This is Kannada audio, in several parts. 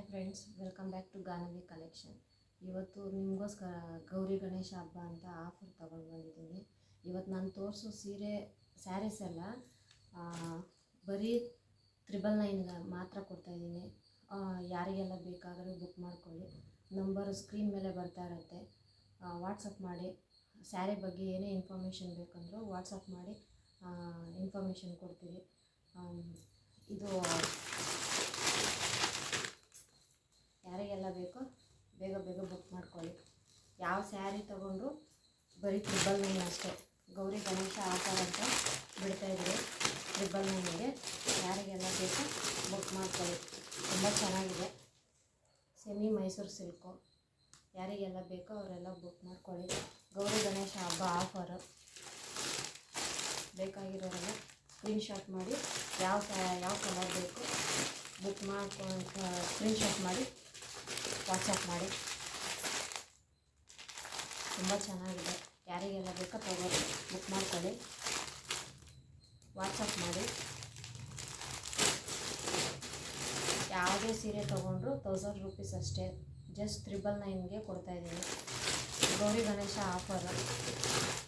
Friends, welcome back to Ganavi collection. ಇವತ್ತು ನಿಮಗೋಸ್ಕರ ಗೌರಿ ಗಣೇಶ ಹಬ್ಬ ಅಂತ ಆಫರ್ ತೊಗೊಂಡು ಬಂದಿದ್ದೀನಿ. ಇವತ್ತು ನಾನು ತೋರಿಸೋ ಸ್ಯಾರೀಸ್ ಎಲ್ಲ ಬರೀ 999 ಮಾತ್ರ ಕೊಡ್ತಾಯಿದ್ದೀನಿ. ಯಾರಿಗೆಲ್ಲ ಬೇಕಾದರೂ ಬುಕ್ ಮಾಡ್ಕೊಳ್ಳಿ. ನಂಬರು ಸ್ಕ್ರೀನ್ ಮೇಲೆ ಬರ್ತಾ ಇರುತ್ತೆ. ವಾಟ್ಸಪ್ ಮಾಡಿ. ಸ್ಯಾರಿ ಬಗ್ಗೆ ಏನೇ ಇನ್ಫಾರ್ಮೇಷನ್ ಬೇಕಂದರೂ ವಾಟ್ಸಪ್ ಮಾಡಿ ಇನ್ಫಾರ್ಮೇಷನ್ ಕೊಡ್ತೀವಿ. ಇದು ಯಾರಿಗೆಲ್ಲ ಬೇಕೋ ಬೇಗ ಬೇಗ ಬುಕ್ ಮಾಡ್ಕೊಳ್ಳಿ. ಯಾವ ಸ್ಯಾರಿ ತೊಗೊಂಡ್ರು ಬರೀ 999 ಅಷ್ಟೇ. ಗೌರಿ ಗಣೇಶ ಆಫರ್ ಅಂತ ಬಿಡ್ತಾಯಿದ್ದೀವಿ. 999ಗೆ ಯಾರಿಗೆಲ್ಲ ಬೇಕೋ ಬುಕ್ ಮಾಡ್ಕೊಳ್ಳಿ. ತುಂಬ ಚೆನ್ನಾಗಿದೆ. Semi Mysuru silk. ಯಾರಿಗೆಲ್ಲ ಬೇಕೋ ಅವರೆಲ್ಲ ಬುಕ್ ಮಾಡ್ಕೊಳ್ಳಿ. ಗೌರಿ ಗಣೇಶ ಹಬ್ಬ ಆಫರು. ಬೇಕಾಗಿರೋರೆಲ್ಲ ಸ್ಕ್ರೀನ್ಶಾಟ್ ಮಾಡಿ ಯಾವ ಕಲರ್ ಬೇಕು ಬುಕ್ ಮಾಡ್ಕೊಂಡು ಸ್ಕ್ರೀನ್ಶಾಟ್ ಮಾಡಿ ವಾಟ್ಸಪ್ ಮಾಡಿ. ತುಂಬ ಚೆನ್ನಾಗಿದೆ. ಯಾರಿಗೆಲ್ಲ ಬೇಕೋ ತಗೊಳ್ಳಿ, ಬುಕ್ ಮಾಡ್ಕೊಳ್ಳಿ. ವಾಟ್ಸಪ್ ಮಾಡಿ. ಯಾವುದೇ ಸೀರೆ ತೊಗೊಂಡ್ರು 1000 ರೂಪೀಸ್ ಅಷ್ಟೇ. ಜಸ್ಟ್ 999ಗೆ ಕೊಡ್ತಾಯಿದ್ದೀನಿ. ಗೌರಿ ಗಣೇಶ ಆಫರು.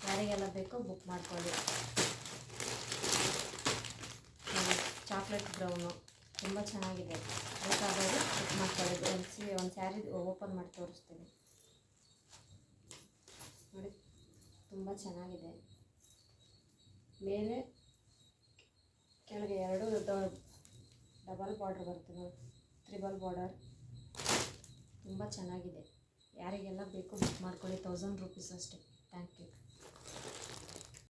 ಯಾರಿಗೆಲ್ಲ ಬೇಕೋ ಬುಕ್ ಮಾಡ್ಕೊಳ್ಳಿ. ಚಾಕ್ಲೇಟ್ ಬ್ರೌನು ತುಂಬ ಚೆನ್ನಾಗಿದೆ. ಬೇಕಾದವರು ಬುಕ್ ಮಾಡ್ಕೊಳ್ಳಿ. ಒಂದು ಸ್ಯಾರಿ ಓಪನ್ ಮಾಡಿ ತೋರಿಸ್ತೀನಿ ನೋಡಿ. ತುಂಬ ಚೆನ್ನಾಗಿದೆ. ಮೇಲೆ ಕೆಳಗೆ ಎರಡು ಡಬಲ್ ಬಾರ್ಡರ್ ಬರುತ್ತೆ ನೋಡಿ, ತ್ರಿಬಲ್ ಬಾರ್ಡರ್. ತುಂಬ ಚೆನ್ನಾಗಿದೆ. ಯಾರಿಗೆಲ್ಲ ಬೇಕೋ ಬುಕ್ ಮಾಡ್ಕೊಳ್ಳಿ. 1000 ರೂಪೀಸ್ ಅಷ್ಟೇ. Thank you.